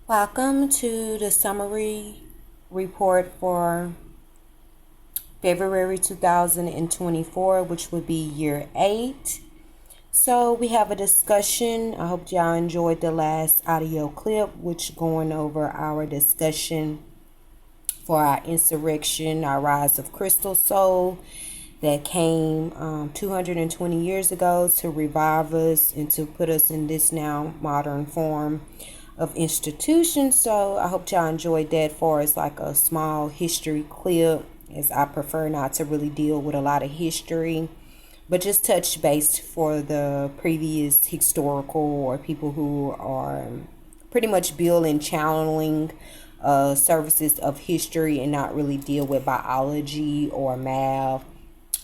Welcome to the summary report for February 2024, which would be year 8. So we have a discussion. I hope y'all enjoyed the last audio clip, which going over our discussion for our insurrection, our rise of Crystal Soul that came 220 years ago to revive us and to put us in this now modern form of institution. So I hope y'all enjoyed that for as like a small history clip, as I prefer not to really deal with a lot of history, but just touch base for the previous historical or people who are pretty much building, channeling services of history and not really deal with biology or math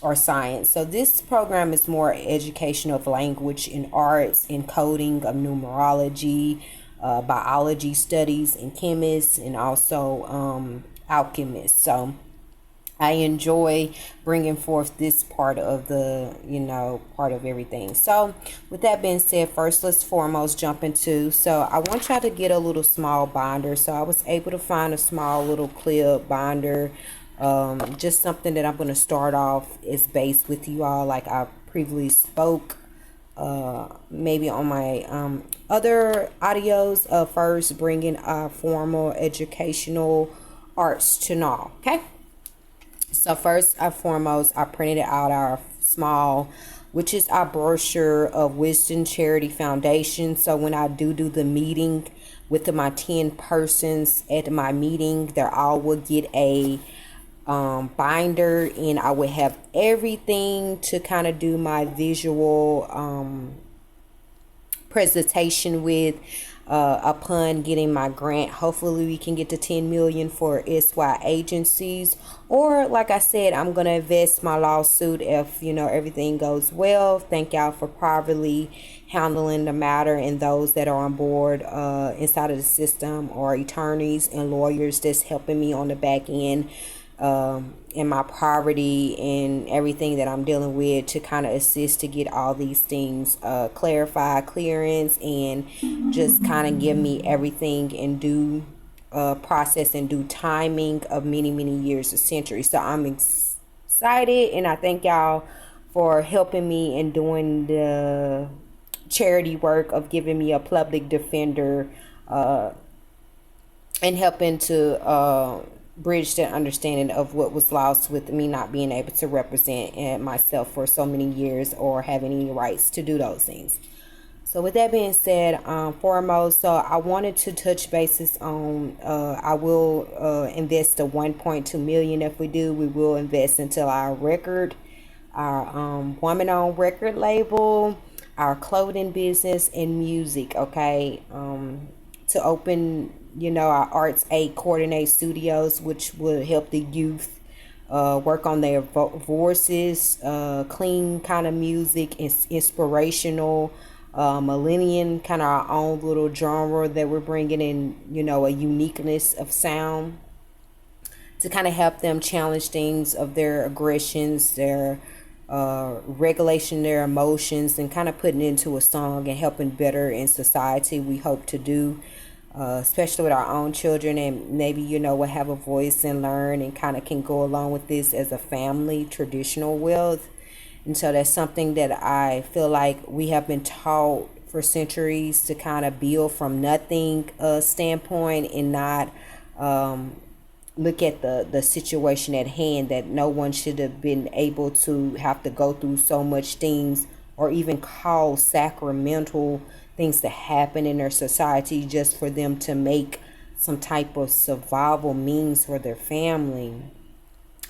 or science. So this program is more education of language and arts and coding of numerology, biology studies and chemists, and also alchemists. So I enjoy bringing forth this part of the, part of everything. So with that being said, first let's foremost jump into, so I want y'all to get a little small binder. So I was able to find a small little clip binder, just something that I'm going to start off as base with you all, like I previously spoke maybe on my other audios, first bringing our formal educational arts to know. Okay, so first and foremost, I printed out our small, which is our brochure of Wisdom Charity Foundation. So when I do the meeting with my 10 persons at my meeting, they all will get a binder, and I would have everything to kind of do my visual presentation with upon getting my grant. Hopefully we can get to 10 million for SYA agencies, or like I said, I'm gonna invest my lawsuit if everything goes well. Thank y'all for privately handling the matter, and those that are on board inside of the system, or attorneys and lawyers that's helping me on the back end in my poverty and everything that I'm dealing with, to kind of assist to get all these things clarified, clearance, and just kind of give me everything in due process and due timing of many years, a century. So I'm excited, and I thank y'all for helping me in doing the charity work of giving me a public defender and helping to bridge the understanding of what was lost with me not being able to represent myself for so many years or have any rights to do those things. So with that being said, foremost, so I wanted to touch bases on, I will invest the 1.2 million. If we do, we will invest into our record, our woman-owned record label, our clothing business, and music. Okay, to open our Artz 8 coordinate studios, which will help the youth work on their voices, clean kind of music, inspirational, millennium kind of our own little genre that we're bringing in, a uniqueness of sound to kind of help them challenge things of their aggressions, their regulation, their emotions, and kind of putting it into a song and helping better in society. We hope to do, especially with our own children, and maybe we'll have a voice and learn and kind of can go along with this as a family traditional wealth. And so that's something that I feel like we have been taught for centuries, to kind of build from nothing standpoint, and not look at the situation at hand, that no one should have been able to have to go through so much things, or even cause sacramental things to happen in their society just for them to make some type of survival means for their family.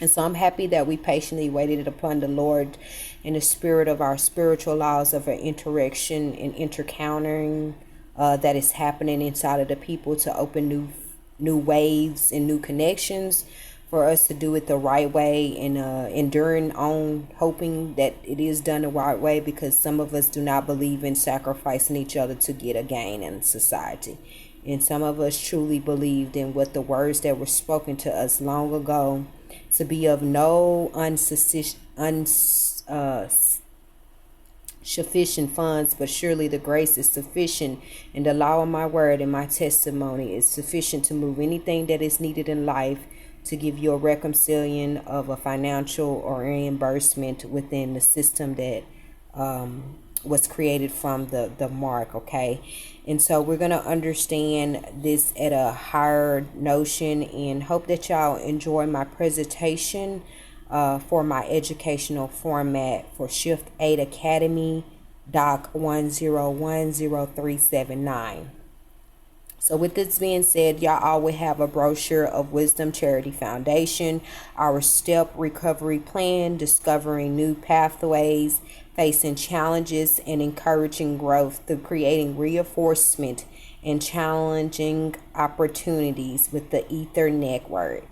And so I'm happy that we patiently waited upon the Lord in the spirit of our spiritual laws of our interaction and intercountering that is happening inside of the people, to open new waves and new connections, for us to do it the right way, and enduring on hoping that it is done the right way, because some of us do not believe in sacrificing each other to get a gain in society. And some of us truly believed in what the words that were spoken to us long ago, to be of no sufficient funds, but surely the grace is sufficient, and the law of my word and my testimony is sufficient to move anything that is needed in life, to give you a reconciliation of a financial or reimbursement within the system that was created from the mark. Okay, and so we're going to understand this at a higher notion, and hope that y'all enjoy my presentation for my educational format for Shift 8 Academy Doc 1010379. So with this being said, y'all always have a brochure of Wisdom Charity Foundation, our step recovery plan, discovering new pathways, facing challenges, and encouraging growth through creating reinforcement and challenging opportunities with the Ether Network.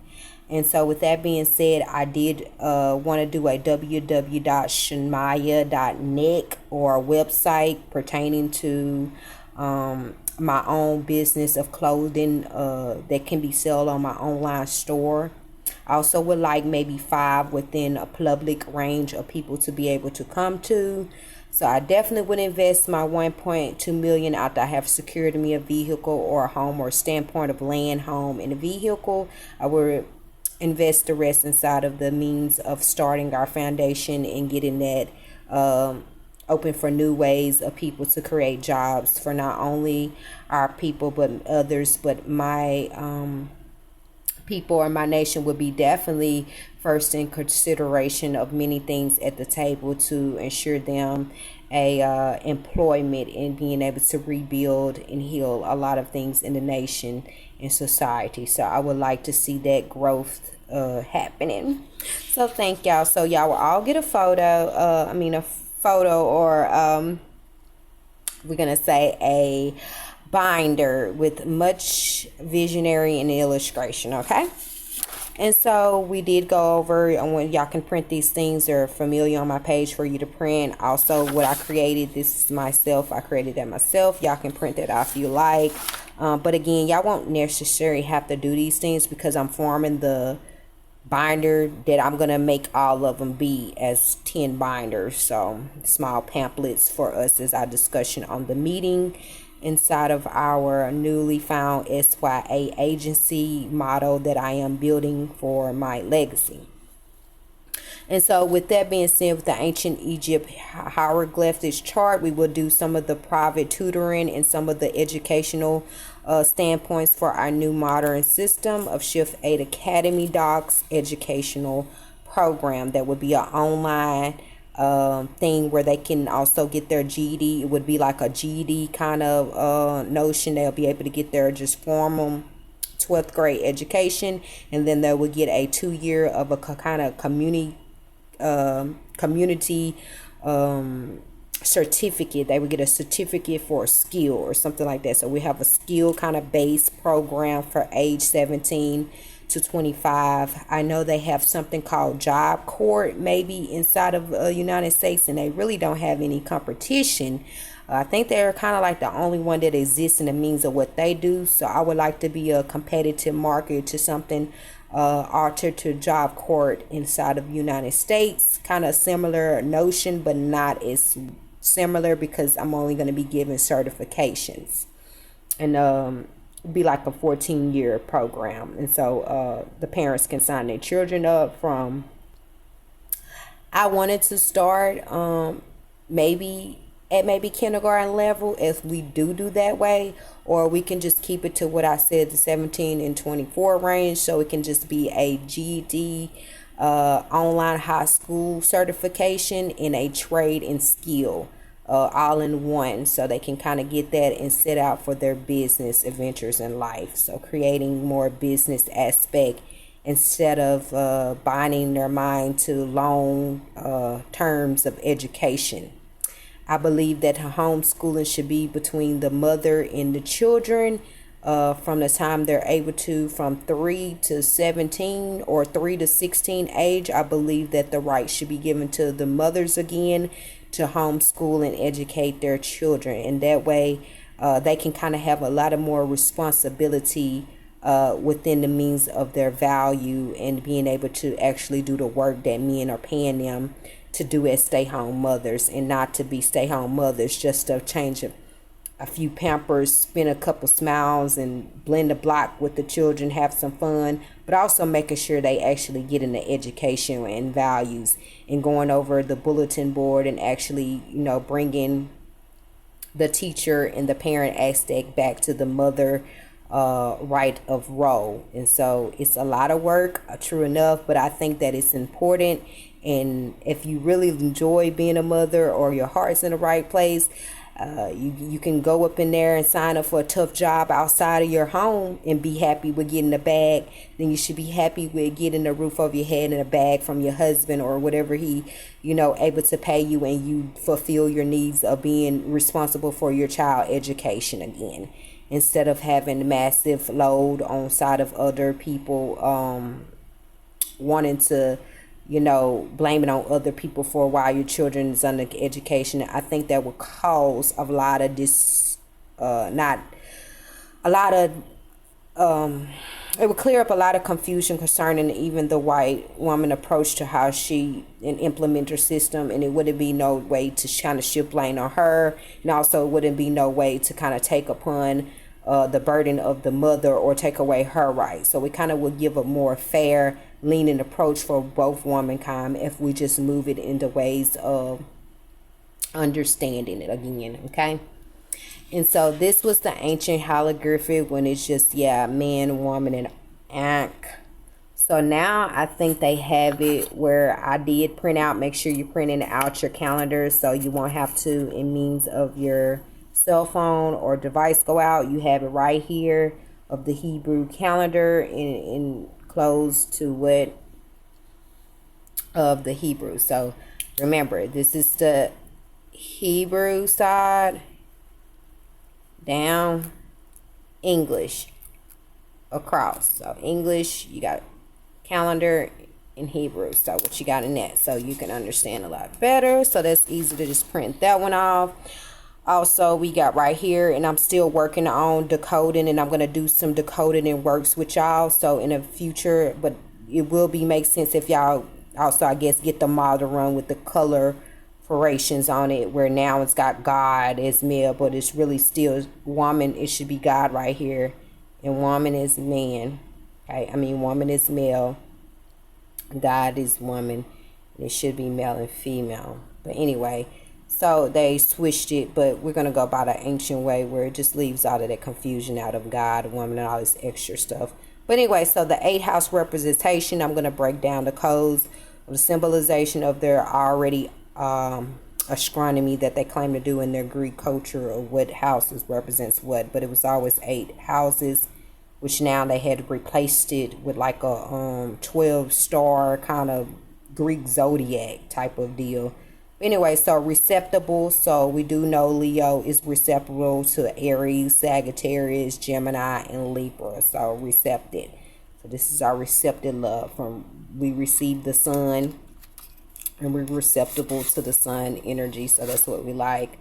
And so with that being said, I did want to do a www.shmaya.net or a website pertaining to my own business of clothing that can be sold on my online store. I also would like maybe 5 within a public range of people to be able to come to. So I definitely would invest my 1.2 million after I have secured me a vehicle or a home, or a standpoint of land, home, and a vehicle. I would invest the rest inside of the means of starting our foundation and getting that open for new ways of people to create jobs for not only our people but others. But my people or my nation would be definitely first in consideration of many things at the table to ensure them a employment and being able to rebuild and heal a lot of things in the nation and society. So I would like to see that growth happening. So thank y'all. So y'all will all get a photo or we're gonna say a binder with much visionary and illustration. Okay, and so we did go over, and when y'all can print these things, they're familiar on my page for you to print. Also, what I created, this is myself, I created that myself. Y'all can print that out if you like, but again, y'all won't necessarily have to do these things because I'm forming the binder that I'm gonna make all of them be as 10 binders, so small pamphlets for us as our discussion on the meeting inside of our newly found SYA agency model that I am building for my legacy. And so with that being said, with the ancient Egypt hieroglyphics chart, we will do some of the private tutoring and some of the educational standpoints for our new modern system of Shift 8 Academy Docs educational program. That would be an online thing where they can also get their GED. It would be like a GED kind of notion. They'll be able to get their just formal 12th grade education, and then they would get a 2-year of a kind of community certificate. They would get a certificate for a skill or something like that. So we have a skill kind of base program for age 17 to 25. I know they have something called Job Court maybe inside of United States, and they really don't have any competition. I think they're kind of like the only one that exists in the means of what they do. So I would like to be a competitive market to something altered to Job Court inside of United States. Kind of similar notion, but not as similar because I'm only going to be giving certifications, and be like a 14-year program. And so the parents can sign their children up from, I wanted to start maybe kindergarten level, if we do that way, or we can just keep it to what I said, the 17 and 24 range, so it can just be a GED online high school certification and a trade and skill all in one, so they can kind of get that and set out for their business adventures in life. So creating more business aspect instead of binding their mind to long terms of education. I believe that homeschooling should be between the mother and the children from the time they're able to, from 3 to 17 or 3 to 16 age. I believe that the right should be given to the mothers again to homeschool and educate their children. And that way they can kind of have a lot of more responsibility within the means of their value and being able to actually do the work that men are paying them to do as stay-home mothers, and not to be stay-home mothers just to change a few Pampers, spin a couple smiles, and blend a block with the children, have some fun, but also making sure they actually get into education and values, and going over the bulletin board and actually, bringing the teacher and the parent aspect back to the mother right of role. And so it's a lot of work, true enough, but I think that it's important. And if you really enjoy being a mother, or your heart's in the right place, you can go up in there and sign up for a tough job outside of your home and be happy with getting a bag. Then you should be happy with getting a roof over your head and a bag from your husband, or whatever he, able to pay you, and you fulfill your needs of being responsible for your child education again, instead of having massive load on side of other people, wanting to blame it on other people for why your children is under education. I think that will cause a lot of it would clear up a lot of confusion concerning even the white woman approach to how she implement her system, and it wouldn't be no way to kind of shift blame on her, and also it wouldn't be no way to kind of take upon the burden of the mother or take away her rights. So it kind of would give a more fair, leaning approach for both womankind if we just move it into ways of understanding it again, okay? And so this was the ancient hieroglyphic, when it's just, man, woman, and ankh. So now I think they have it where I did print out. Make sure you're printing out your calendar, so you won't have to, in means of your cell phone or device, go out. You have it right here of the Hebrew calendar in close to what of the Hebrew. So remember, this is the Hebrew side, down, English across. So English, you got calendar in Hebrew. So what you got in that, so you can understand a lot better. So that's easy to just print that one off. Also, we got right here, and I'm still working on decoding, and I'm going to do some decoding and works with y'all. So in the future, but it will make sense if y'all also, I guess, get the model run with the color orations on it, where now it's got God as male, but it's really still woman. It should be God right here, and woman is man. Okay, woman is male, God is woman, and it should be male and female. But anyway, so they switched it, but we're going to go by the ancient way, where it just leaves out of that confusion out of God, woman, and all this extra stuff. But anyway, so the 8 house representation, I'm going to break down the codes of the symbolization of their already astronomy that they claim to do in their Greek culture, of what houses represents what. But it was always 8 houses, which now they had replaced it with like a 12-star kind of Greek zodiac type of deal. Anyway, so receptible. So we do know Leo is receptible to Aries, Sagittarius, Gemini, and Libra. So recepted. So this is our receptive love. We receive the sun, and we're receptible to the sun energy. So that's what we like.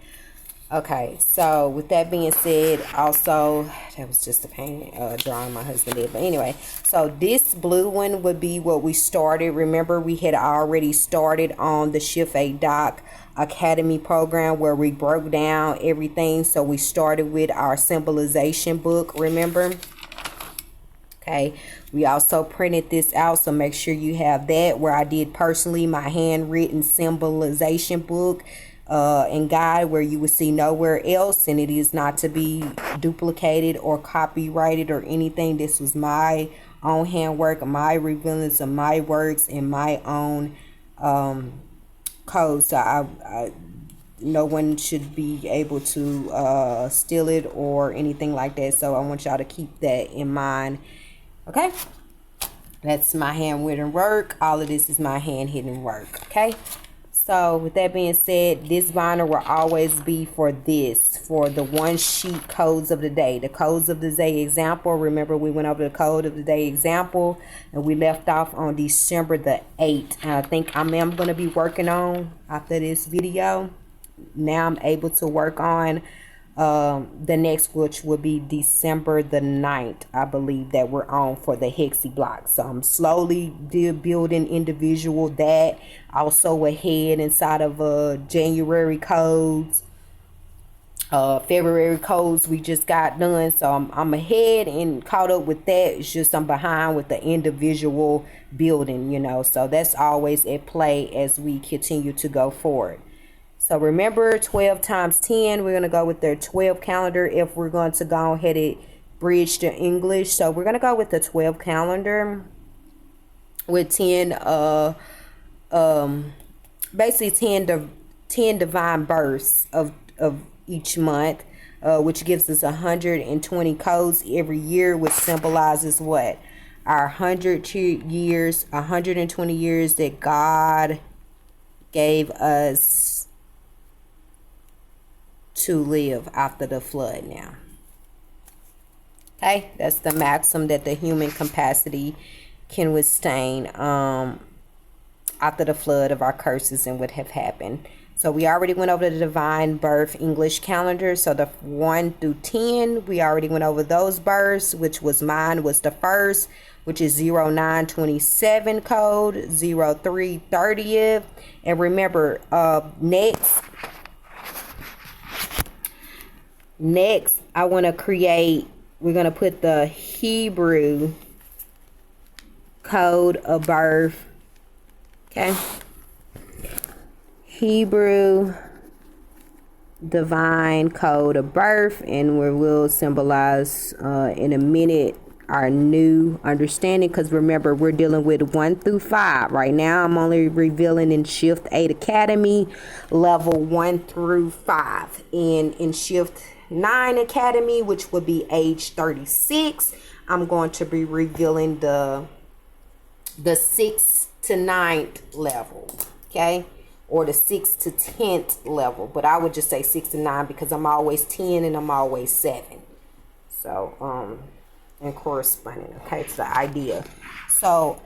Okay, so with that being said, also, that was just a pain drawing my husband did. But anyway, so this blue one would be what we started. Remember, we had already started on the Shift A Doc Academy program, where we broke down everything. So we started with our symbolization book, remember? Okay, we also printed this out, so make sure you have that, where I did personally my handwritten symbolization book and guide, where you would see nowhere else, and it is not to be duplicated or copyrighted or anything. This was my own handwork, my revealings of my works, and my own code. So I no one should be able to steal it or anything like that. So I want y'all to keep that in mind. Okay, that's my handwritten work. All of this is my hand-hidden work. Okay, so with that being said, this binder will always be for the one sheet codes of the day. The codes of the day example. Remember, we went over the code of the day example, and we left off on December the 8th. And I think I am going to be working on, after this video, now I'm able to work on The next, which will be December the 9th, I believe, that we're on for the Hexy block. So I'm slowly building individual that. Also ahead inside of January codes. February codes we just got done. So I'm ahead and caught up with that. It's just I'm behind with the individual building, you know. So that's always at play as we continue to go forward. So remember 12 times 10, we're going to go with their 12 calendar if we're going to go ahead and bridge to English. So we're going to go with the 12 calendar with 10, basically 10 divine births of each month, which gives us 120 codes every year, which symbolizes what? Our 120 years that God gave us to live after the flood now. Okay, that's the maximum that the human capacity can withstand after the flood of our curses and what have happened. So we already went over the divine birth English calendar. So the 1 through 10, we already went over those births, which was mine was the first, which is 0927 code, 0330th. And remember, next, I want to create, we're going to put the Hebrew code of birth. Okay. Hebrew divine code of birth. And we will symbolize in a minute our new understanding. Because remember, we're dealing with 1 through 5. Right now, I'm only revealing in Shift 8 Academy, level 1 through 5. And in Shift 9 Academy, which would be age 36, I'm going to be revealing the 6th to 9th level, okay, or the 6th to 10th level. But I would just say 6 to 9 because I'm always 10 and I'm always 7. So and corresponding, okay, to the idea. So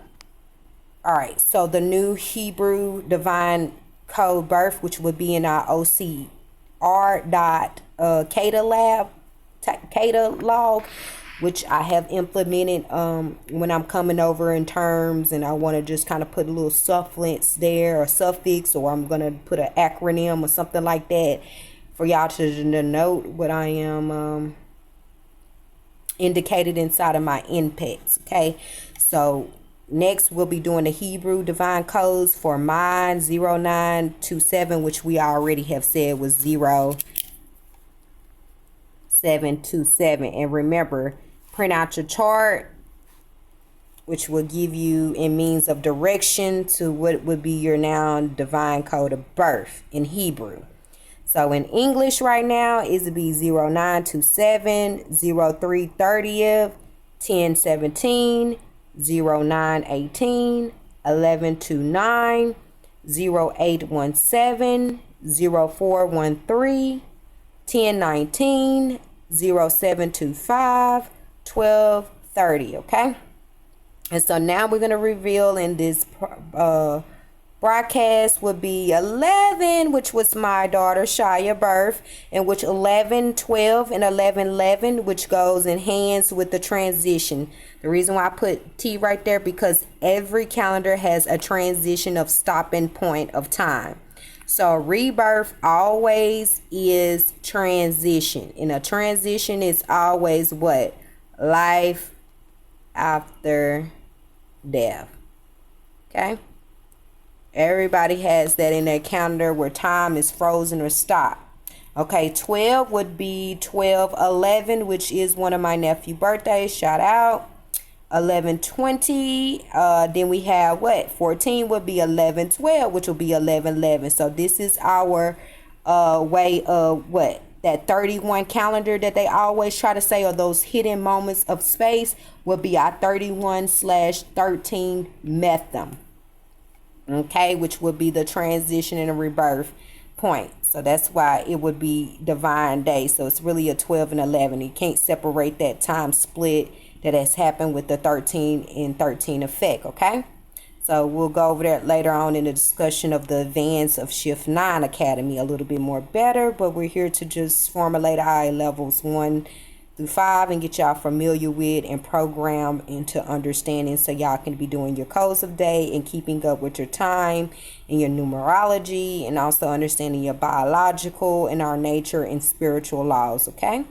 all right, so the new Hebrew divine code birth, which would be in our OCR catalog, which I have implemented when I'm coming over in terms and I want to just kind of put a little suffix there or suffix, or I'm going to put an acronym or something like that for y'all to denote what I am indicated inside of my inputs. Okay, so next we'll be doing the Hebrew divine codes for mine 0927, which we already have said was 0727. And remember, print out your chart, which will give you a means of direction to what would be your now divine code of birth in Hebrew. So in English right now, it would be 0927, 0330th, 1017, 0918, 1129, 0817, 0413, 1019, 0725, 1230. Okay, and so now we're going to reveal in this broadcast would be 11, which was my daughter SYA birth, and which 11 12 and 11 11, which goes in hands with the transition. The reason why I put T right there, because every calendar has a transition of stopping point of time. So rebirth always is transition, and a transition is always what? Life after death. Okay, everybody has that in their calendar where time is frozen or stopped. Okay, 12 would be 12/11, which is one of my nephew's birthdays. Shout out. 11/20. Then we have what? 14 would be 11/12, which will be 11/11. So this is our way of what? That 31 calendar that they always try to say, or those hidden moments of space, will be our 31/13 method. Okay, which would be the transition and a rebirth point. So that's why it would be divine day. So it's really a 12 and 11. You can't separate that time split that has happened with the 13 and 13 effect. Okay, So we'll go over that later on in the discussion of the advance of Shift 9 Academy a little bit more better. But we're here to just formulate our levels 1 through 5 and get y'all familiar with and program into understanding, so y'all can be doing your codes of day and keeping up with your time and your numerology, and also understanding your biological and our nature and spiritual laws. Okay,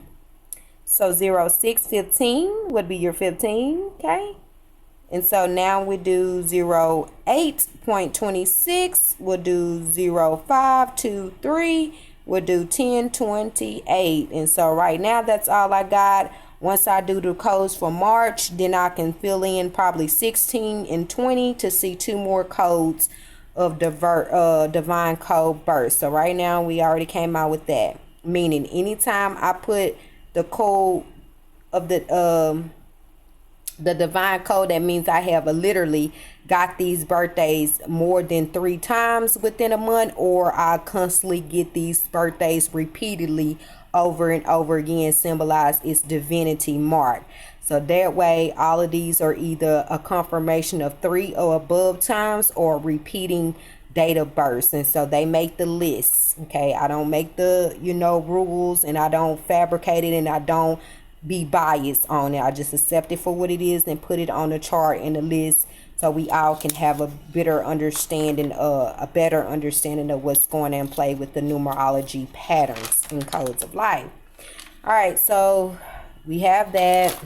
so 0615 would be your 15. Okay, and so now we do 08.26, we'll do 0523, we'll do 1028. And so right now that's all I got. Once I do the codes for March, then I can fill in probably 16 and 20 to see 2 more codes of divine code birth. So right now we already came out with that, meaning anytime I put the code of the divine code, that means I have literally got these birthdays more than 3 times within a month, or I constantly get these birthdays repeatedly over and over again, symbolize its divinity mark. So that way all of these are either a confirmation of 3 or above times, or repeating date of birth. And so they make the lists. Okay, I don't make the rules, and I don't fabricate it, and I don't be biased on it. I just accept it for what it is and put it on the chart and the list, so we all can have a better understanding of what's going on in play with the numerology patterns and codes of life. All right, so we have that.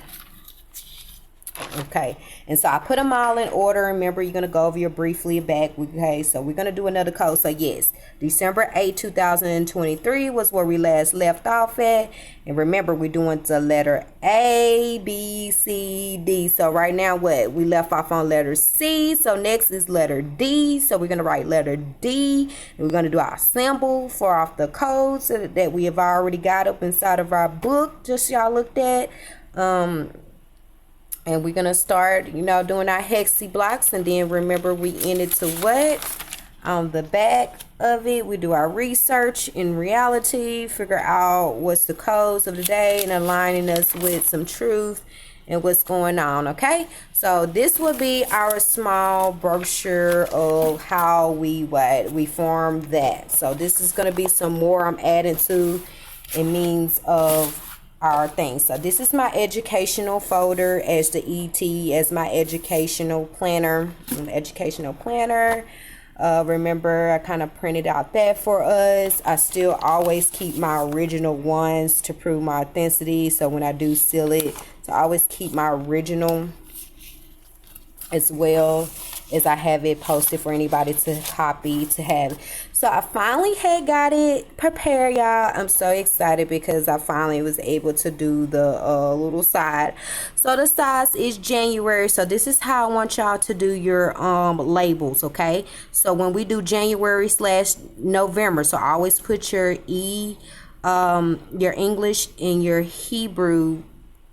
Okay, and so I put them all in order. Remember, you're going to go over your briefly back. Okay, so we're going to do another code. So yes, December 8, 2023 was where we last left off at. And remember, we're doing the letter A, B, C, D. So right now, what? We left off on letter C. So next is letter D. So we're going to write letter D. And we're going to do our symbol for off the codes that we have already got up inside of our book, just y'all looked at. And we're going to start, doing our hexy blocks. And then remember, we ended to what? On the back of it, we do our research in reality, figure out what's the codes of the day, and aligning us with some truth and what's going on. Okay, so this will be our small brochure of how we form that. So this is going to be some more I'm adding to in means of our things. So this is my educational folder as the ET, as my educational planner. Remember, I kind of printed out that for us. I still always keep my original ones to prove my authenticity. So when I do seal it, so I always keep my original as well as I have it posted for anybody to copy, to have. So I finally had got it prepared, y'all. I'm so excited because I finally was able to do the little side. So the size is January. So this is how I want y'all to do your labels, okay? So when we do January/November, so always put your your English and your Hebrew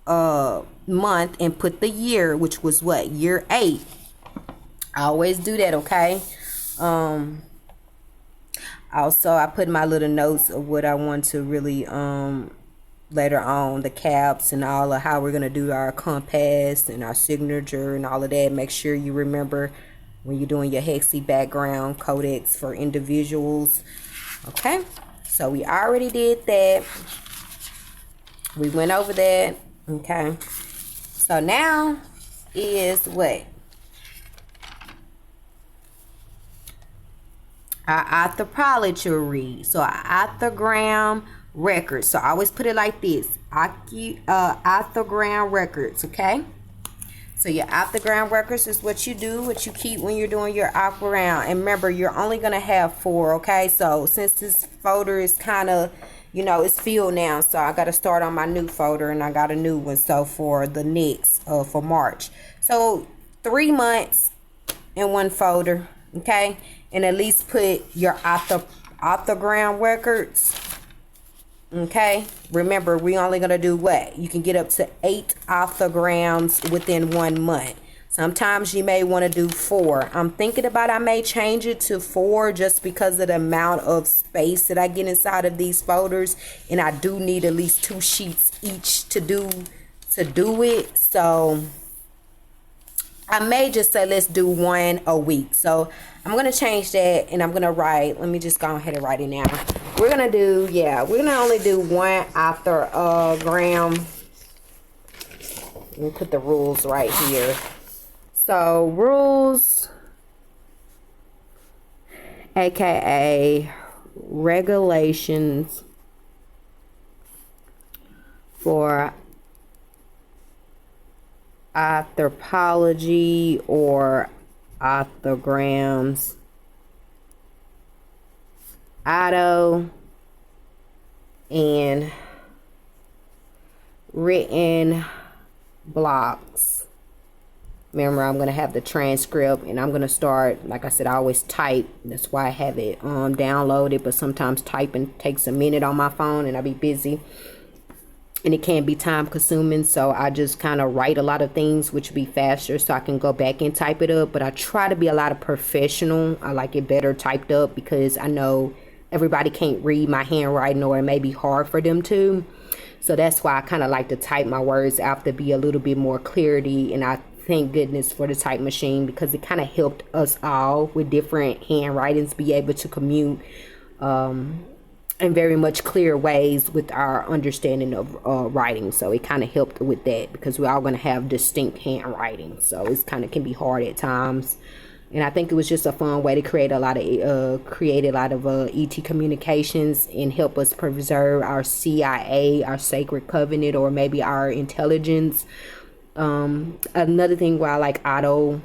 month, and put the year, which was what? Year 8. I always do that, okay? Also, I put my little notes of what I want to really later on, the caps and all of how we're going to do our compass and our signature and all of that. Make sure you remember when you're doing your hexy background codex for individuals. Okay, so we already did that. We went over that. Okay, so now is what? Our anthropology. So our orthogram records. So I always put it like this. Orthogram records, okay? So your orthogram records is what you do, what you keep when you're doing your orthogram. And remember, you're only going to have 4, okay? So since this folder is kind of, it's filled now. So I got to start on my new folder, and I got a new one. So for the next, for March. So 3 months in one folder, okay? And at least put your orthogram records. Okay. Remember, we only going to do what? You can get up to 8 orthograms within 1 month. Sometimes you may want to do 4. I'm thinking about I may change it to 4 just because of the amount of space that I get inside of these folders. And I do need at least 2 sheets each to do it. So I may just say let's do one a week. So I'm going to change that, and I'm going to write, let me just go ahead and write it now. We're going to do, we're going to only do one orthogram. Let me put the rules right here. So rules, aka regulations for anthropology or orthograms, auto and written blocks. Remember, I'm going to have the transcript, and I'm going to start, like I said, I always type. That's why I have it downloaded, but sometimes typing takes a minute on my phone and I'll be busy. And it can be time consuming, so I just kind of write a lot of things, which would be faster, so I can go back and type it up. But I try to be a lot of professional. I like it better typed up because I know everybody can't read my handwriting, or it may be hard for them to. So that's why I kind of like to type my words out to be a little bit more clarity. And I thank goodness for the type machine, because it kind of helped us all with different handwritings be able to commute in very much clear ways with our understanding of writing. So it kind of helped with that, because we're all going to have distinct handwriting, so it's kind of can be hard at times. And I think it was just a fun way to create a lot of ET communications and help us preserve our SYA, our sacred covenant, or maybe our intelligence. Another thing why I like auto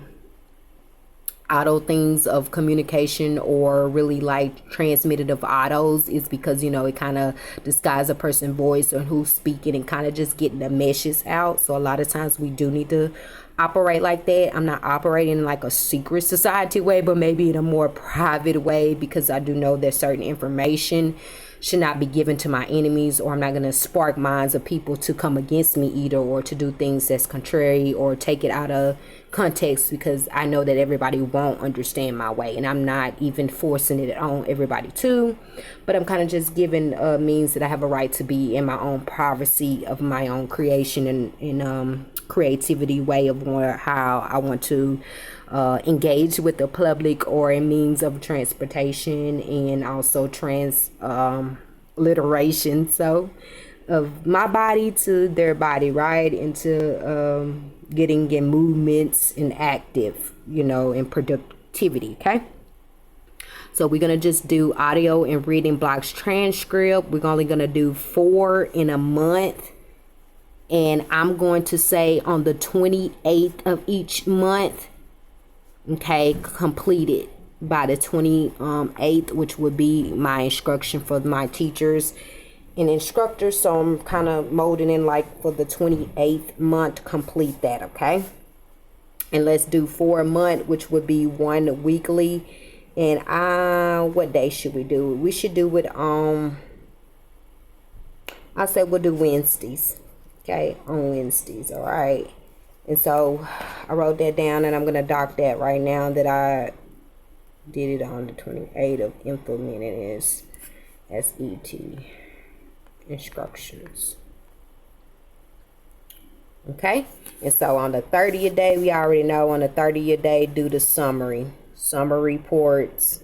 things of communication, or really like transmitted of autos, is because, you know, it kind of disguises a person's voice or who's speaking and kind of just getting the messages out. So a lot of times we do need to operate like that. I'm not operating in like a secret society way, but maybe in a more private way, because I do know that certain information should not be given to my enemies, or I'm not going to spark minds of people to come against me either, or to do things that's contrary or take it out of context, because I know that everybody won't understand my way, and I'm not even forcing it on everybody too, but I'm kind of just giving means that I have a right to be in my own privacy of my own creation and creativity way of how I want to engage with the public, or in means of transportation, and also transliteration, so of my body to their body, right, into getting in movements and active, you know, and productivity. Okay, so we're gonna just do audio and reading blocks transcript. We're only gonna do 4 in a month, and I'm going to say on the 28th of each month, okay, completed by the 28th, which would be my instruction for my teachers and instructors. So I'm kind of molding in like for the 28th month, complete that. Okay, and let's do 4 a month, which would be 1 weekly. And what day should we do? We should do it I said we'll do Wednesdays. Okay, on Wednesdays. All right. And so I wrote that down, and I'm going to dock that right now that I did it on the 28th of implementing SET instructions. Okay. And so on the 30th day, we already know on the 30th day, do the summary reports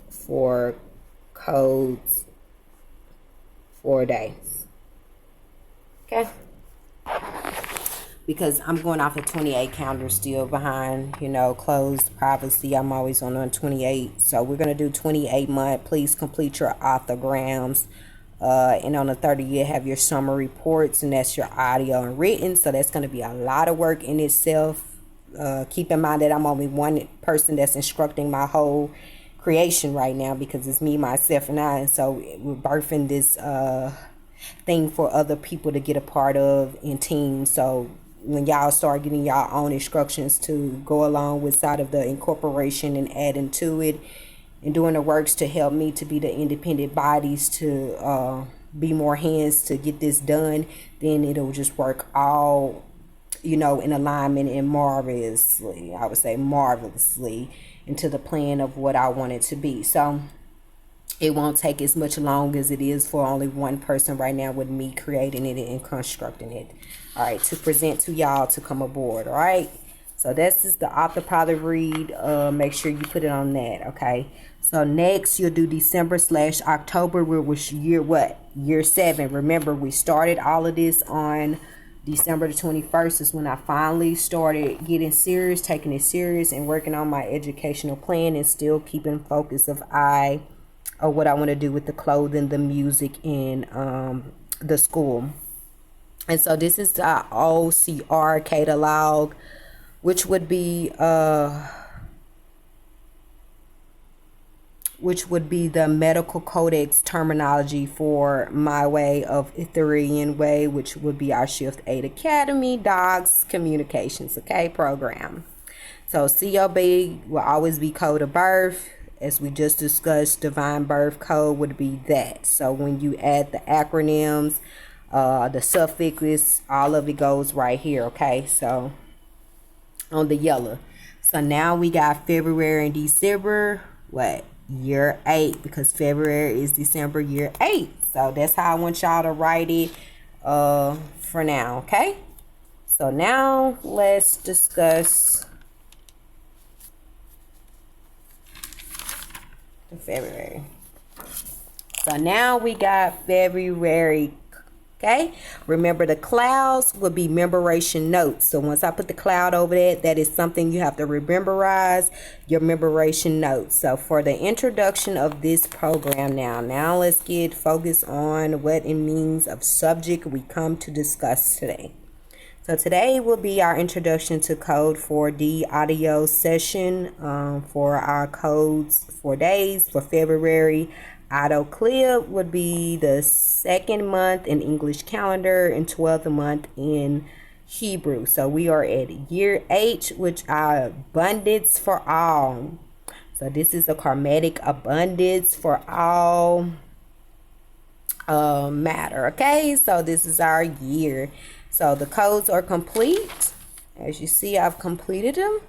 for codes 4 days. Okay. Because I'm going off a 28 calendar still behind, you know, closed privacy. I'm always on 28. So we're going to do 28 month. Please complete your orthograms. And on the 30, you have your summer reports, and that's your audio and written. So that's going to be a lot of work in itself. Keep in mind that I'm only one person that's instructing my whole creation right now, because it's me, myself, and I. And so we're birthing this thing for other people to get a part of in teams. So when y'all start getting y'all own instructions to go along with side of the incorporation and adding to it and doing the works to help me to be the independent bodies to be more hands to get this done, then it'll just work all, you know, in alignment and marvelously, I would say marvelously, into the plan of what I want it to be. So it won't take as much long as it is for only one person right now with me creating it and constructing it. All right, to present to y'all to come aboard. All right, so this is the author probably read. Make sure you put it on that. Okay, so next you'll do December/October, which year what? Year 7. Remember, we started all of this on December the 21st is when I finally started getting serious, taking it serious, and working on my educational plan, and still keeping focus of what I want to do with the clothing, the music, and the school. And so this is the OCR catalog, which would be the medical codex terminology for my way of Ethereum way, which would be our Shift 8 Academy Dogs Communications, okay, program. So COB will always be code of birth. As we just discussed, divine birth code would be that. So when you add the acronyms, the suffixes, all of it goes right here, okay? So on the yellow. So now we got February and December, what? Year 8, because February is December year 8. So that's how I want y'all to write it for now, okay? So now let's discuss the February. So now we got February. Okay, remember the clouds will be memoration notes. So once I put the cloud over that, that is something you have to rememberize, your memoration notes. So for the introduction of this program now let's get focused on what it means of subject we come to discuss today. So today will be our introduction to Code 4D audio session for our codes for days for February. Auto clip would be the 2nd month in English calendar and 12th month in Hebrew. So we are at year 8, which are abundance for all. So this is the karmatic abundance for all matter. Okay, so this is our year. So the codes are complete. As you see, I've completed them.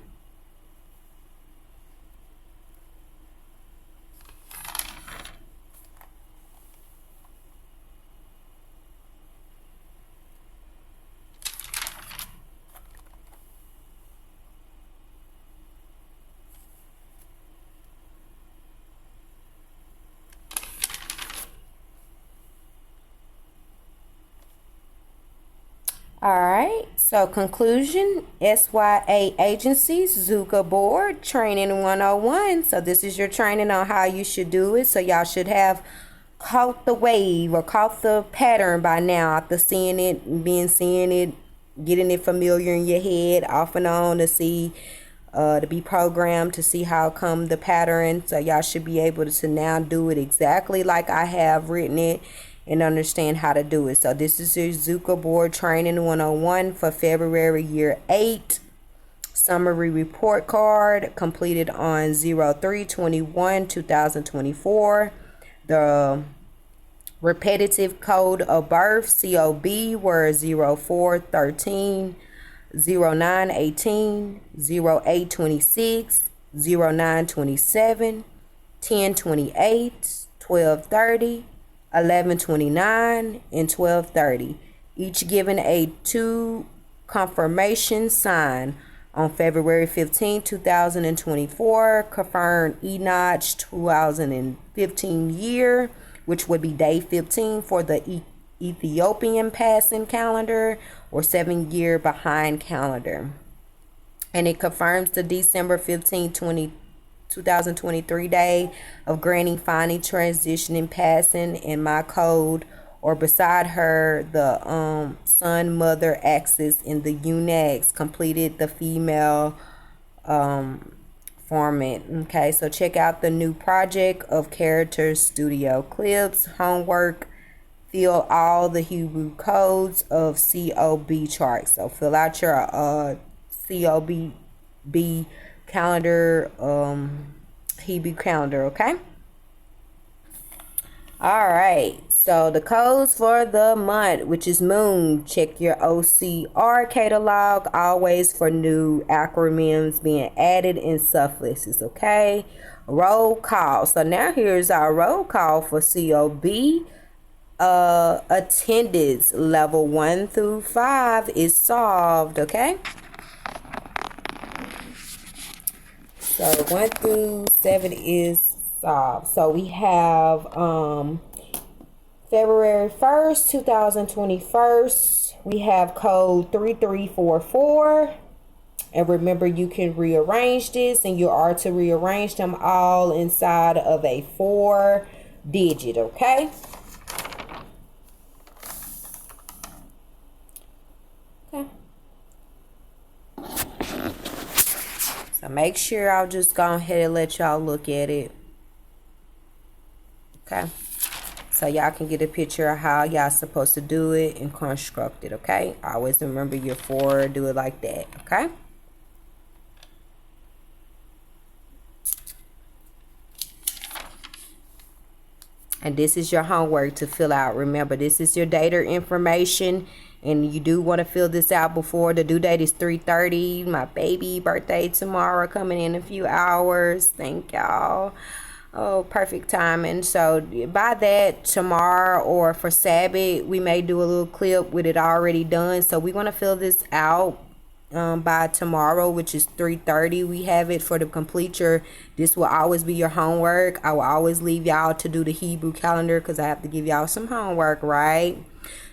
Alright, so conclusion, SYA agencies, Zuku board, training 101. So this is your training on how you should do it. So y'all should have caught the wave or caught the pattern by now after seeing it, getting it familiar in your head off and on to be programmed to see how come the pattern. So y'all should be able to now do it exactly like I have written it and understand how to do it. So this is your Zuku board training 101 for February year 8. Summary report card completed on 03/21/2024. The repetitive code of birth COB were 04/13, 09/18, 08/26, 09/27, 10/28, 12/30, 11/29, and 12/30, each given a 2 confirmation sign. On February 15, 2024, confirmed Enoch 2015 year, which would be day 15 for the Ethiopian passing calendar or 7-year behind calendar. And it confirms the December 15, 2023 day of Granny finally transitioning, passing in my code, or beside her the son mother axis in the Unix completed the female format. Okay, so check out the new project of Character Studio Clips. Homework, fill all the Hebrew codes of COB charts. So fill out your COB calendar, Hebrew calendar, okay? All right, so the codes for the month, which is moon, check your OCR catalog always for new acronyms being added and suffixes, okay? Roll call. So now here's our roll call for COB. Attendance level 1 through 5 is solved, okay? So 1 through 7 is solved. So we have February 1st, 2021. We have code 3344. And remember, you can rearrange this, and you are to rearrange them all inside of a 4-digit, okay? Okay. So make sure I'll just go ahead and let y'all look at it. Okay. So y'all can get a picture of how y'all supposed to do it and construct it, okay? Always remember your 4, do it like that, okay? And this is your homework to fill out. Remember, this is your data information, and you do want to fill this out before the due date is 3:30. My baby birthday tomorrow, coming in a few hours. Thank y'all. Oh, perfect timing. So by that, tomorrow or for Sabbath, we may do a little clip with it already done. So we want to fill this out by tomorrow, which is 3:30. We have it for the complete your. This will always be your homework. I will always leave y'all to do the Hebrew calendar because I have to give y'all some homework, right?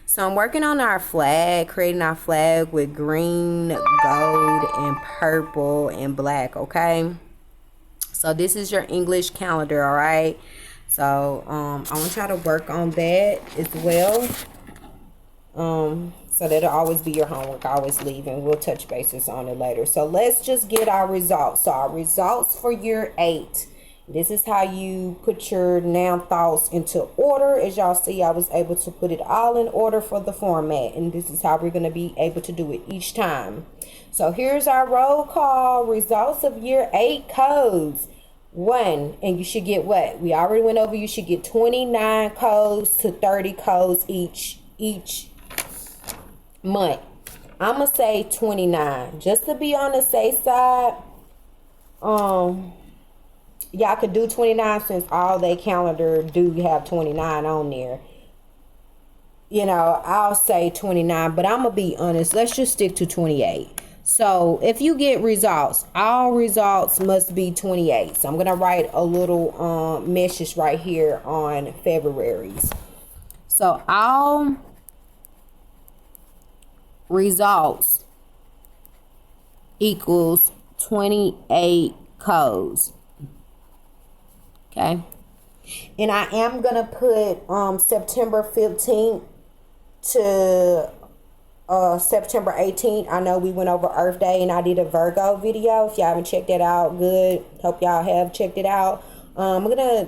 So I'm working on our flag, creating our flag with green, gold, and purple and black, okay? So this is your English calendar, all right? So I want y'all to work on that as well. So that'll always be your homework. I always leave, and we'll touch bases on it later. So let's just get our results. So our results for year 8. This is how you put your noun thoughts into order. As y'all see, I was able to put it all in order for the format. And this is how we're going to be able to do it each time. So here's our roll call results of year 8 codes. 1, and you should get what? We already went over. You should get 29 codes to 30 codes each month. I'm gonna say 29 just to be on the safe side. Y'all could do 29 since all they calendar do have 29 on there. You know, I'll say 29, but I'm gonna be honest. Let's just stick to 28. So if you get results, all results must be 28. So I'm gonna write a little message right here on February's. So all results equals 28 codes. Okay. And I am going to put September 15th to September 18th. I know we went over Earth Day and I did a Virgo video. If y'all haven't checked that out, good. Hope y'all have checked it out. I'm going to,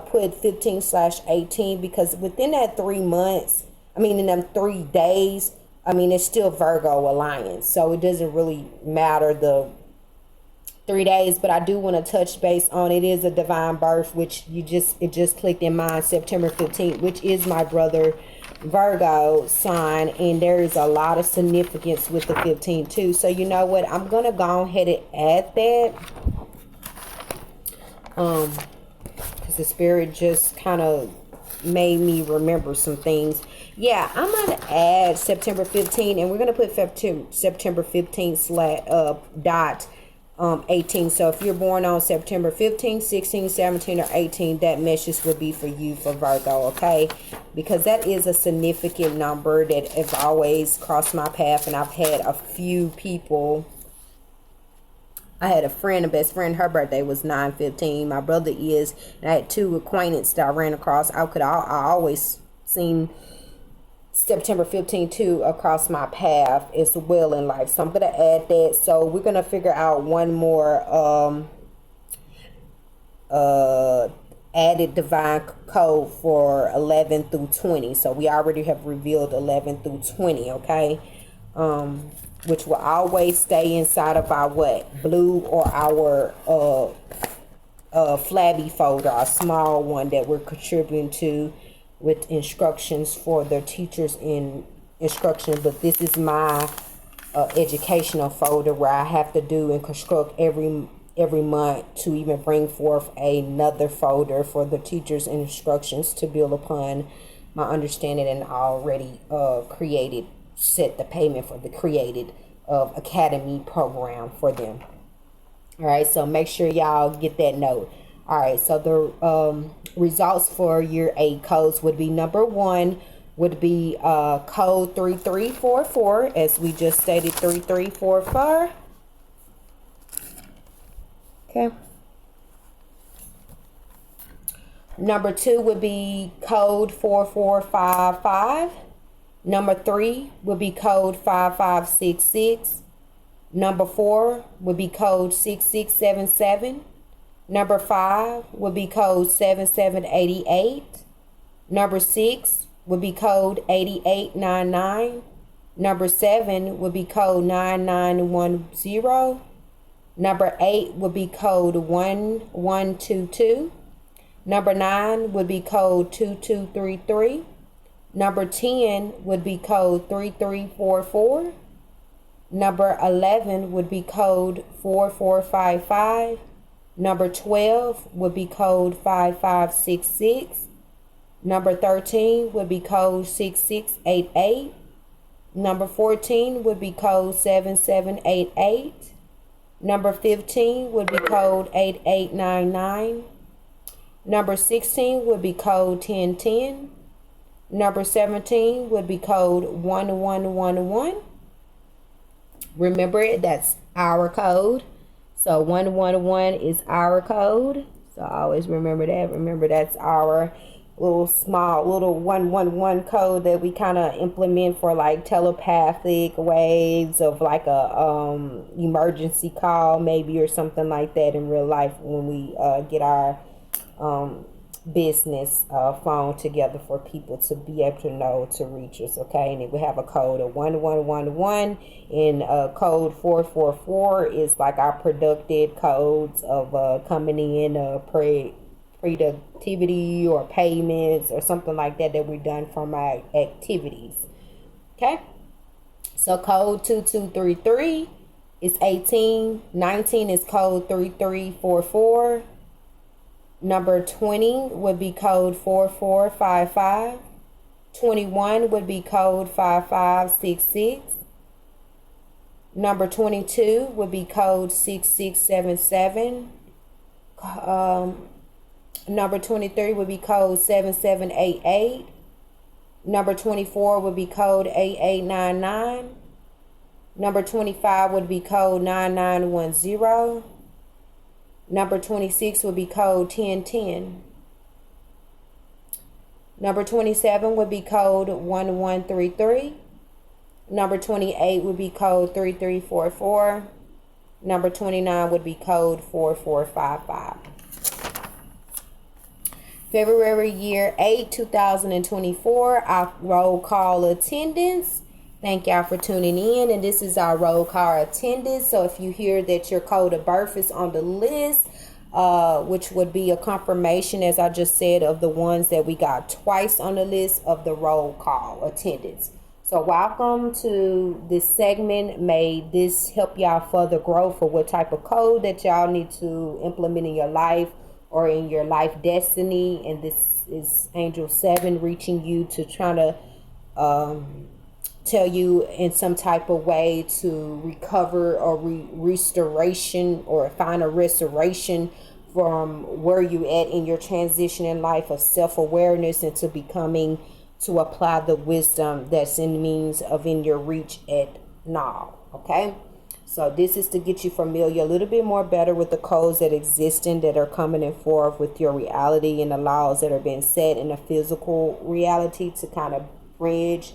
put 15/18 because within that 3 months, in them 3 days, it's still Virgo Alliance. So it doesn't really matter the 3 days, but I do want to touch base on it is a divine birth, which it just clicked in mind, September 15th, which is my brother Virgo sign, and there is a lot of significance with the 15 too. So you know what, I'm gonna go ahead and add that because the spirit just kind of made me remember some things. Yeah, I'm gonna add September 15, and we're gonna put September 15 dot 18. So if you're born on September 15, 16, 17, or 18, that message will be for you for Virgo, okay? Because that is a significant number that has always crossed my path, and I've had a few people. I had a friend, a best friend, her birthday was 9/15. My brother is, and I had 2 acquaintances that I ran across. I always seen September 15 too across my path as well in life. So I'm going to add that. So we're going to figure out one more added divine code for 11 through 20. So we already have revealed 11 through 20, okay? Which will always stay inside of our what? Blue or our flabby folder, our small one that we're contributing to with instructions for the teachers in instruction. But this is my educational folder where I have to do and construct every every month to even bring forth another folder for the teacher's instructions to build upon my understanding and already created, set the payment for the created academy program for them. All right, so make sure y'all get that note. All right, so the results for year 8 codes would be number 1 would be code 3344, as we just stated, 3344. Okay. Number 2 would be code 4455. Number 3 would be code 5566. Number 4 would be code 6677. Number 5 would be code 7788. Number 6 would be code 8899. Number 7 would be code 9910. Number 8 would be code 1122. Number 9 would be code 2233. Number 10 would be code 3344. Number 11 would be code 4455. Number 12 would be code 5566. Number 13 would be code 6688. Number 14 would be code 7788. Number 15 would be code 8899. Number 16 would be code 1010. Number 17 would be code 1111. Remember, that's our code. So 111 is our code. So always remember that. Remember, that's our little 111 code that we kind of implement for like telepathic waves of like a emergency call maybe, or something like that in real life when we get our business phone together for people to be able to know to reach us. Okay, and if we have a code of 1111 and code 444 is like our productive codes of coming in productivity or payments or something like that we're done from our activities. Okay, so code 2233 is 18. 19 is code 3344. Number 20 would be code 4455. 21 would be code 5566. Number 22 would be code 6677. Number 23 would be code 7788. Number 24 would be code 8899. Number 25 would be code 9910. Number 26 would be code 1010. Number 27 would be code 1133. Number 28 would be code 3344. Number 29 would be code 4455. February year 8, 2024, our roll call attendance. Thank y'all for tuning in, and this is our roll call attendance. So if you hear that your code of birth is on the list, which would be a confirmation, as I just said, of the ones that we got twice on the list of the roll call attendance. So welcome to this segment. May this help y'all further grow for what type of code that y'all need to implement in your life or in your life destiny. And this is Angel 7 reaching you to try to tell you in some type of way to recover or restoration or find a restoration from where you at in your transition in life of self-awareness into becoming, to apply the wisdom that's in means of in your reach at now. Okay, so this is to get you familiar a little bit more better with the codes that exist and that are coming in forth with your reality and the laws that are being set in the physical reality to kind of bridge.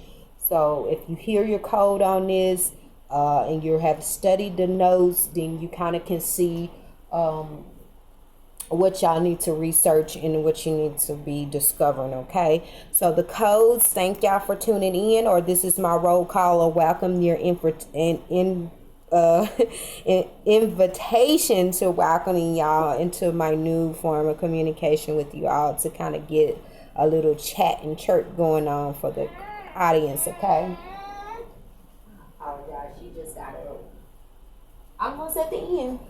So if you hear your code on this and you have studied the notes, then you kind of can see what y'all need to research and what you need to be discovering. Okay, so the codes, thank y'all for tuning in, or this is my roll call or welcome your invitation to welcoming y'all into my new form of communication with you all to kind of get a little chat and chirp going on for the audience. Okay, oh gosh, she just got it. I'm almost at the end.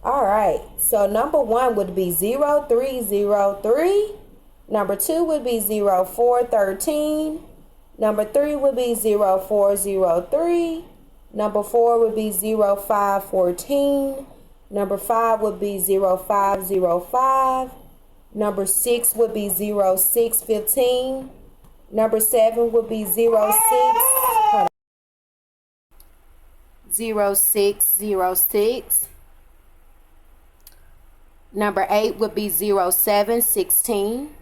All right, so number 1 would be 0303. Number 2 would be 0413. Number 3 would be 0403. Number 4 would be 0514. Number 5 would be 0505. Number 6 would be 0615. Number 7 would be 0606. Number 8 would be 0716.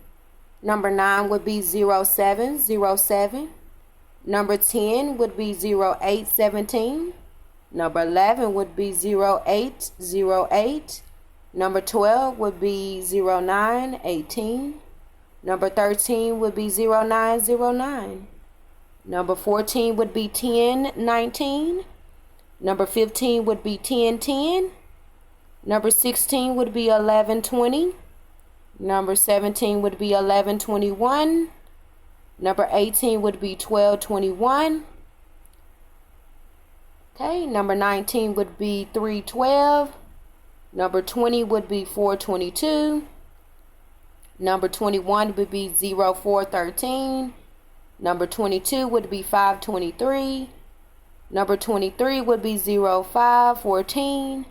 Number 9 would be 0707. Number 10 would be 0817. Number 11 would be 0808. Number 12 would be 0918. Number 13 would be 0909. Number 14 would be 1019. Number 15 would be 1010. Number 16 would be 1120. Number 17 would be 1121. Number 18 would be 1221. Okay, number 19 would be 312. Number 20 would be 422. Number 21 would be 0413. Number 22 would be 523. Number 23 would be 0514.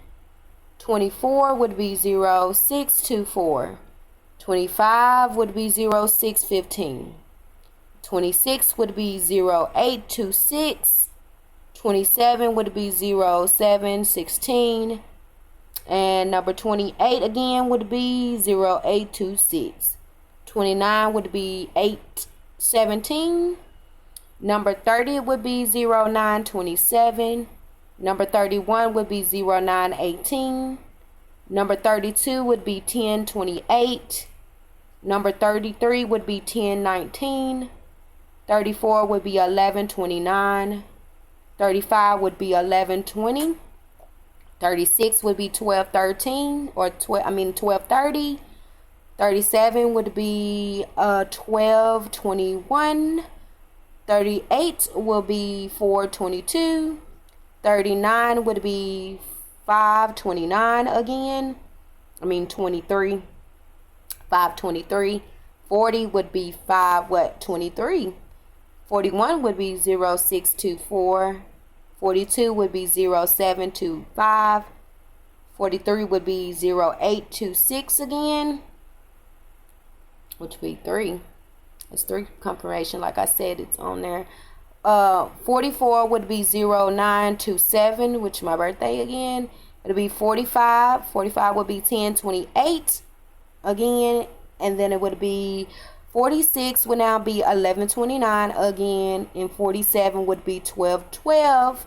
24 would be 0624. 25 would be 0615. 26 would be 0826. 27 would be 0716. And number 28 again would be 0826. 29 would be 817. Number 30 would be 0927. Number 31 would be 0918. Number 32 would be 1028. Number 33 would be 1019. 34 would be 1129. 35 would be 1120. 36 would be 1213 or 1230. 37 would be 1221. 38 will be 422. 39 would be 529 again. 23. 523. 40 would be 23. 41 would be 0624. 42 would be 0725. 43 would be 0826 again, which would be 3. It's 3 confirmation, like I said, it's on there. 44 would be 0927, which is my birthday again. It'll be 45. 45 would be 1028 again, and then it would be 46 would now be 1129 again, and 47 would be 1212,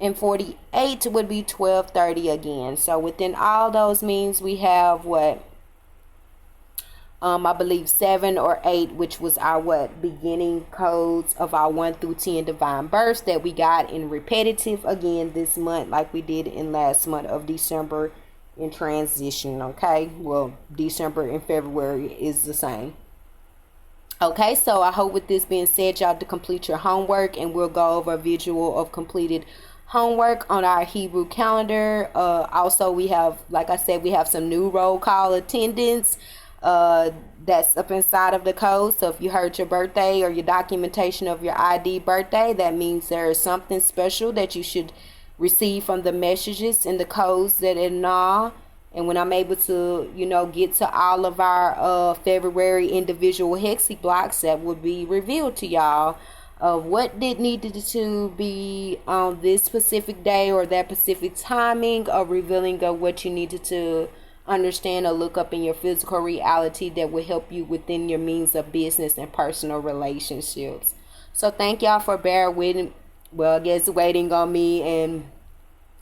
and 48 would be 1230 again. So within all those means, we have what? I believe 7 or 8, which was our beginning codes of our 1 through 10 divine births that we got in repetitive again this month, like we did in last month of December in transition. Okay, well, December and February is the same. Okay, so I hope with this being said, y'all to complete your homework, and we'll go over a visual of completed homework on our Hebrew calendar. Also, we have, like I said, we have some new roll call attendance that's up inside of the code. So if you heard your birthday or your documentation of your ID birthday, that means there is something special that you should receive from the messages and the codes that in all. And when I'm able to, get to all of our February individual hexi blocks, that will be revealed to y'all of what needed to be on this specific day or that specific timing, of revealing of what you needed to understand or look up in your physical reality that will help you within your means of business and personal relationships. So thank y'all for waiting on me and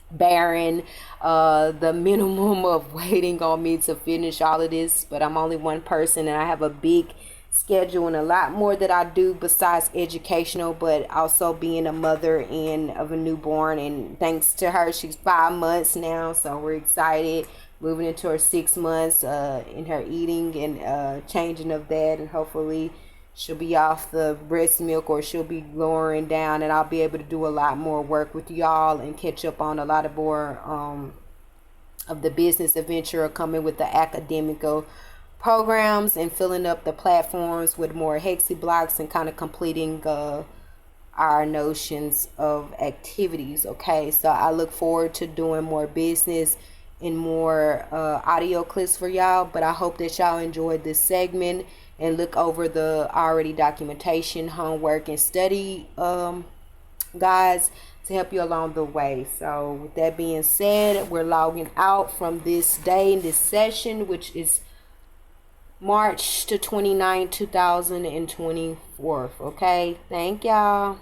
bearing the minimum of waiting on me to finish all of this. But I'm only one person, and I have a big schedule and a lot more that I do besides educational, but also being a mother and of a newborn. And thanks to her, she's 5 months now, so we're excited, moving into her 6 months in her eating and changing of that, and hopefully she'll be off the breast milk, or she'll be lowering down, and I'll be able to do a lot more work with y'all and catch up on a lot of more of the business adventure, coming with the academical programs and filling up the platforms with more hexi blocks and kind of completing our notions of activities. Okay, so I look forward to doing more business and more audio clips for y'all, but I hope that y'all enjoyed this segment and look over the already documentation, homework, and study guides to help you along the way. So with that being said, we're logging out from this day, this session, which is March 29, 2024. Okay, thank y'all.